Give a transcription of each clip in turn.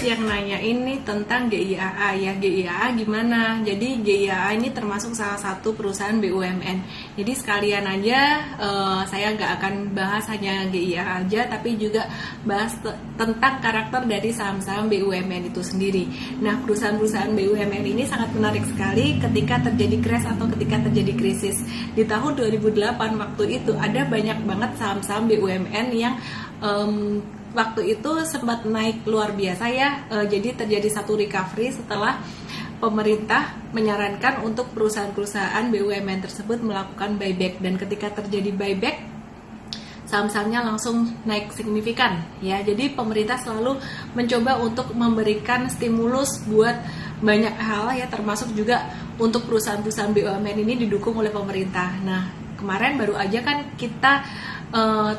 yang nanya ini tentang GIAA ya. GIAA gimana? Jadi GIAA ini termasuk salah satu perusahaan BUMN. Jadi sekalian aja saya nggak akan bahas hanya GIAA aja, tapi juga bahas tentang karakter dari saham-saham BUMN itu sendiri. Nah, perusahaan-perusahaan BUMN ini sangat menarik sekali ketika terjadi crash atau ketika terjadi krisis. Di tahun 2008 waktu itu ada banyak banget saham-saham BUMN yang waktu itu sempat naik luar biasa ya. Jadi terjadi satu recovery setelah pemerintah menyarankan untuk perusahaan-perusahaan BUMN tersebut melakukan buyback, dan ketika terjadi buyback saham-sahamnya langsung naik signifikan ya. Jadi pemerintah selalu mencoba untuk memberikan stimulus buat banyak hal ya, termasuk juga untuk perusahaan-perusahaan BUMN ini didukung oleh pemerintah. Nah, kemarin baru aja kan kita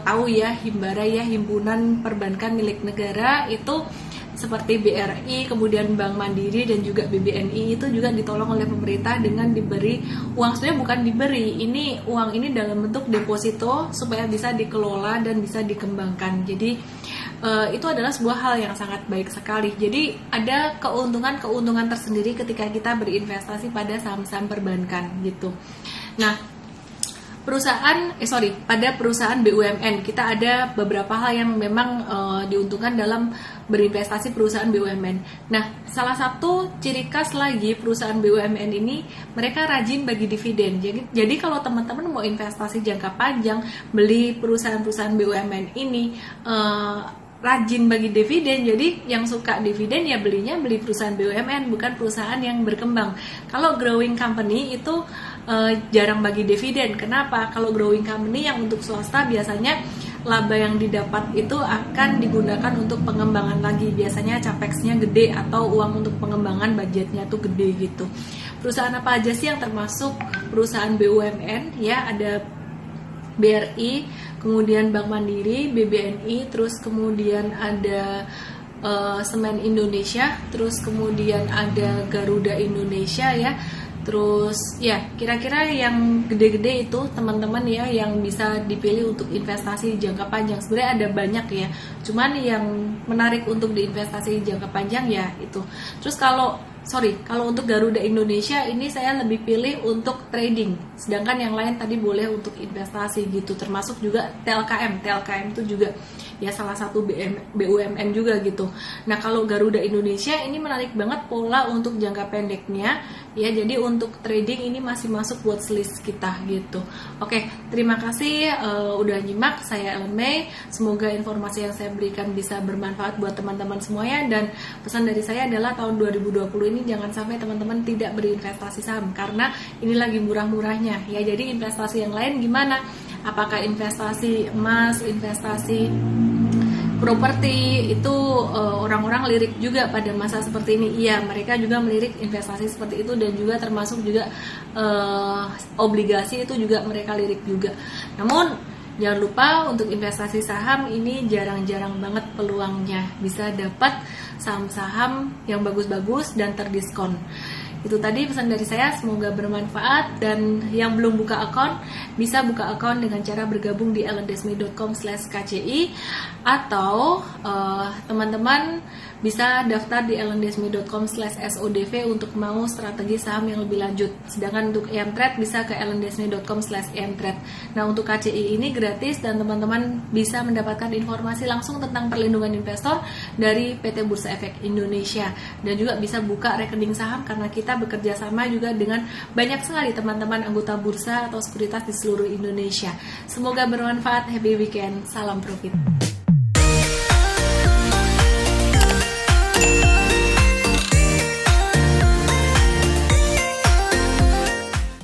tahu ya, Himbara ya, Himpunan Perbankan Milik Negara itu seperti BRI, kemudian Bank Mandiri dan juga BBNI itu juga ditolong oleh pemerintah dengan diberi uang. Sebenarnya bukan diberi, ini uang ini dalam bentuk deposito supaya bisa dikelola dan bisa dikembangkan. Jadi itu adalah sebuah hal yang sangat baik sekali. Jadi ada keuntungan tersendiri ketika kita berinvestasi pada saham-saham perbankan gitu. Nah, pada perusahaan BUMN kita ada beberapa hal yang memang diuntungkan dalam berinvestasi perusahaan BUMN. Nah, salah satu ciri khas lagi perusahaan BUMN ini, mereka rajin bagi dividen. Jadi kalau teman-teman mau investasi jangka panjang, beli perusahaan-perusahaan BUMN ini rajin bagi dividen. Jadi yang suka dividen ya beli perusahaan BUMN, bukan perusahaan yang berkembang. Kalau growing company itu jarang bagi dividen. Kenapa? Kalau growing company yang untuk swasta biasanya laba yang didapat itu akan digunakan untuk pengembangan lagi. Biasanya capexnya gede atau uang untuk pengembangan budgetnya tuh gede gitu. Perusahaan apa aja sih yang termasuk perusahaan BUMN? Ya, ada BRI, kemudian Bank Mandiri, BBNI, terus kemudian ada Semen Indonesia, terus kemudian ada Garuda Indonesia ya. Terus ya, kira-kira yang gede-gede itu teman-teman ya yang bisa dipilih untuk investasi jangka panjang. Sebenarnya ada banyak ya, cuman yang menarik untuk diinvestasi jangka panjang ya itu. Terus kalau untuk Garuda Indonesia ini saya lebih pilih untuk trading, sedangkan yang lain tadi boleh untuk investasi gitu. Termasuk juga TLKM itu juga ya salah satu BUMN juga gitu. Nah, kalau Garuda Indonesia ini menarik banget pola untuk jangka pendeknya ya, jadi untuk trading ini masih masuk watchlist kita gitu. Oke, terima kasih udah nyimak. Saya Ellen May, semoga informasi yang saya berikan bisa bermanfaat buat teman-teman semuanya, dan pesan dari saya adalah tahun 2020 ini jangan sampai teman-teman tidak berinvestasi saham, karena ini lagi murah-murahnya ya. Jadi investasi yang lain gimana? Apakah investasi emas, investasi properti itu orang-orang lirik juga pada masa seperti ini. Iya, mereka juga melirik investasi seperti itu, dan juga termasuk juga obligasi itu juga mereka lirik juga. Namun jangan lupa untuk investasi saham ini jarang-jarang banget peluangnya bisa dapat saham-saham yang bagus-bagus dan terdiskon. Itu tadi pesan dari saya, semoga bermanfaat. Dan yang belum buka akun bisa buka akun dengan cara bergabung di ellendesmi.com/kci, atau teman-teman bisa daftar di ellendesmi.com/sodv untuk mau strategi saham yang lebih lanjut. Sedangkan untuk EMTrade bisa ke ellendesmi.com/emtrade. Nah, untuk KCI ini gratis, dan teman-teman bisa mendapatkan informasi langsung tentang perlindungan investor dari PT Bursa Efek Indonesia, dan juga bisa buka rekening saham karena kita bekerja sama juga dengan banyak sekali teman-teman anggota bursa atau sekuritas di seluruh Indonesia. Semoga bermanfaat. Happy weekend. Salam profit.